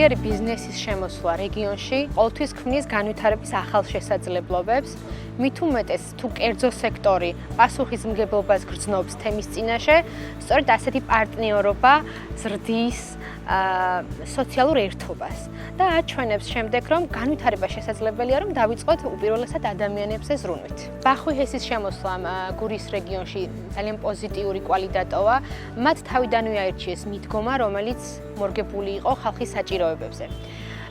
ძლიერი ბიზნესის შემოსვლა რეგიონში ყოველთვის ქმნის განვითარების ახალ შესაძლებლობებს. მით უმეტეს თუ კერძო სექტორი პასუხისმგებლობას გრძნობს თემის წინაშე, სწორედ ასეთი პარტნიორობა ზრდის სოციალურ ერთობას და აჩვენებს შემდეგ, რომ განვითარება შესაძლებელია, რომ დავიწყოთ უპირველესად ადამიანებზე ზრუნვით. ბახვი ჰესის შემოსვლამ გურის რეგიონში ძალიან პოზიტიური კვალი დატოვა. მათ თავიდანვე აირჩიეს მიდგომა, რომელიც მორგებული იყო ხალხის საჭიროებებზე.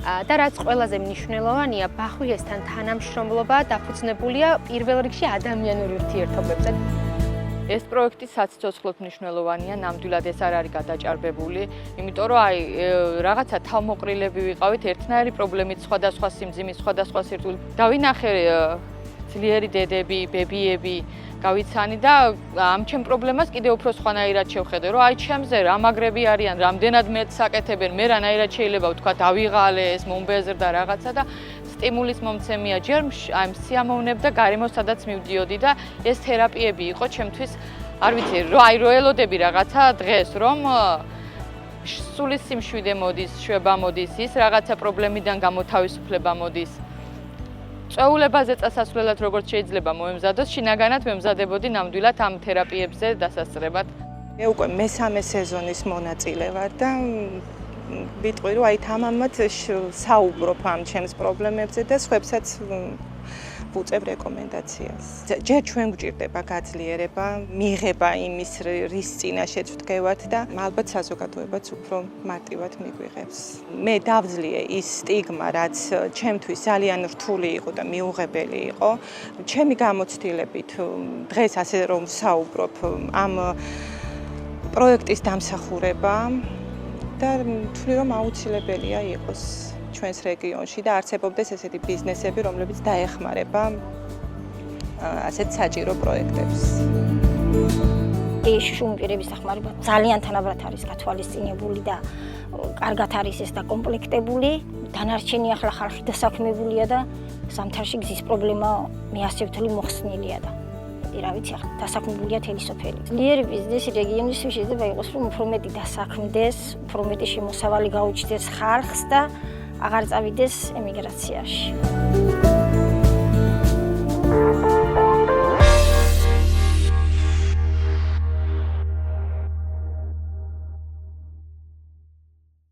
და რაც ყველაზე მნიშვნელოვანია, ბახვი ჰესთან თანამშრომლობა დაფუძნებულია პირველ რიგში ადამიანურ ურთიერთობებზე. ეს პროექტი საციცოცხლოდ მნიშვნელოვანია, ნამდვილად ეს არ არის გადაჭარბებული, იმიტომ რომ რაღაცა თავმოყრილები ვიყავით ერთნაირი პრობლემით, სხვადასხვა სიმძიმის, სხვადასხვა სირთულით. დავინახე ძლიერი დედები, ბებიები, გავიცანი და ამ ჩემ პრობლემას კიდევ უფრო სხვანაირად შევხედე, რომ აი ჩემზე რა მაგრები არიან, რამდენად მეტს აკეთებენ, მე რანაირად შეიძლება ვთქვა დავიღალე ეს მომბეზრდა რაღაცა და სტიმულის მომცემია ჯერ აი სიამოვნებდა გარემოს სადაც მივდიოდი და ეს თერაპიები იყო ჩემთვის არ ვიცი რო ელოდები რაღაცა დღეს რომ სულის სიმშვიდე მოდის, შვება მოდის, ის რაღაცა პრობლემიდან გამოთავისუფლება მოდის. წვეულებაზე წასასვლელად როგორც შეიძლება მოემზადოს, შინაგანად ვემზადებოდი ნამდვილად ამ თერაპიებზე დასასწრებად. მე უკვე მესამე სეზონის მონაწილე ვარ და ვიტყვი რომ აი თამამად საუბრობ ამ ჩემს პრობლემებზე და სხვებსაც ვუწევ რეკომენდაციას. ჯერ ჩვენ გვჭირდება გაძლიერება, მიღება იმის რის წინაშეც ვდგევართ და ალბათ საზოგადოებაც უფრო მარტივად მიგვიღებს. მე დავძლიე ის სტიგმა, რაც ჩემთვის ძალიან რთული იყო და მიუღებელი იყო. ჩემი გამოცდილებით დღეს ასე რომ ვსაუბრობ ამ პროექტის დამსახურება და ვთვლი რომ აუცილებელია იყოს ჩვენს რეგიონში და არსებობდეს ესეთი ბიზნესები, რომლებიც დაეხმარება ასეთ საჭირო პროექტებს. შუშუმ პირების დახმარება ძალიან თანაბრად არის გათვალისწინებული და კარგად არის ეს დაკომპლექტებული. დანარჩენი ახლა ხალხი დასაქმებულია და ზამთარში გზის პრობლემა მე ასე ვთვლი მოხსნილია და რა ვიცი ახლა დასაქმებულია თელი სოფელი. ძლიერი ბიზნესი რეგიონის შეიძლება იყოს რომ უფრო მეტი დასაქმდეს, უფრო მეტი შემოსავალი გაუჩნდეს ხალხს და აღარ წავიდეს ემიგრაციაში.